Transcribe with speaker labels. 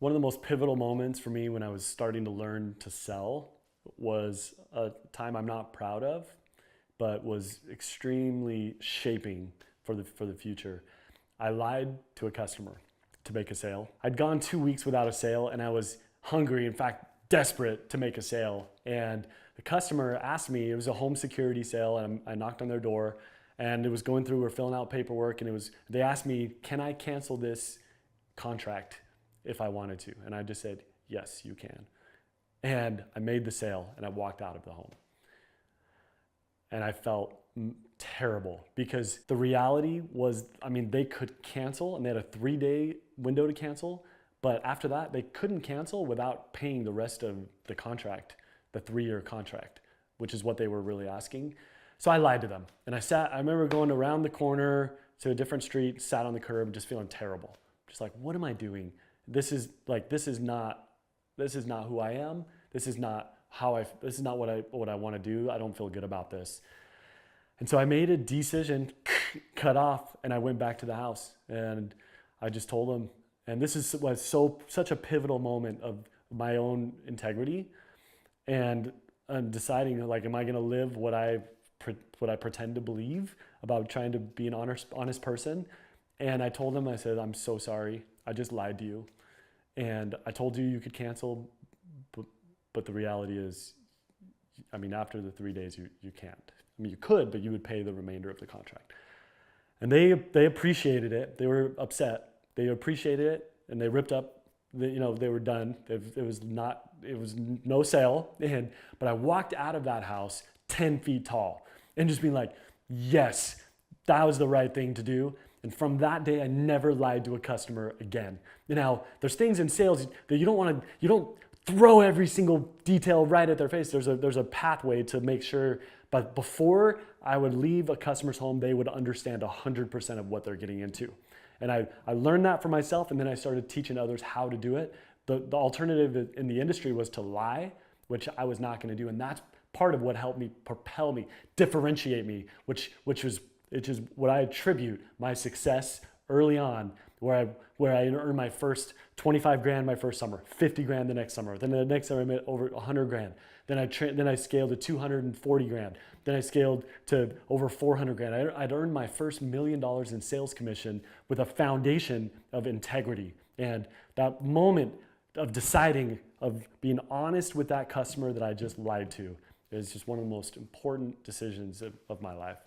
Speaker 1: One of the most pivotal moments for me when I was starting to learn to sell was a time I'm not proud of, but was extremely shaping for the future. I lied to a customer to make a sale. I'd gone 2 weeks without a sale and I was hungry, in fact, desperate to make a sale. And the customer asked me, it was a home security sale, and I knocked on their door and it was going through, we're filling out paperwork, and they asked me, can I cancel this contract if I wanted to? And I just said, yes, you can. And I made the sale and I walked out of the home. And I felt terrible because the reality was, they could cancel and they had a 3-day window to cancel, but after that, they couldn't cancel without paying the rest of the contract, the 3-year contract, which is what they were really asking. So I lied to them. And I remember going around the corner to a different street, sat on the curb, just feeling terrible. Just like, what am I doing? This is not who I am. This is not what I want to do. I don't feel good about this. And so I made a decision, cut off, and I went back to the house and I just told them, and this was such a pivotal moment of my own integrity and deciding, like, am I going to live what I pretend to believe about trying to be an honest person? And I told them, I said, I'm so sorry. I just lied to you. And I told you could cancel, but the reality is, after the 3 days, you can't. You could, but you would pay the remainder of the contract. And they appreciated it. They were upset. They appreciated it, and they ripped up. They were done. It was no sale. But I walked out of that house 10 feet tall, and just being like, yes, that was the right thing to do. And from that day, I never lied to a customer again. Now, there's things in sales that you don't throw every single detail right at their face. There's a pathway to make sure, but before I would leave a customer's home, they would understand 100% of what they're getting into. And I learned that for myself, and then I started teaching others how to do it. The alternative in the industry was to lie, which I was not gonna do. And that's part of what helped me propel me, differentiate me, which is what I attribute my success early on, where I earned my first 25 grand my first summer, 50 grand the next summer. Then the next summer I made over 100 grand. Then I scaled to 240 grand. Then I scaled to over 400 grand. I'd earned my first $1 million in sales commission with a foundation of integrity. And that moment of deciding, of being honest with that customer that I just lied to, is just one of the most important decisions of my life.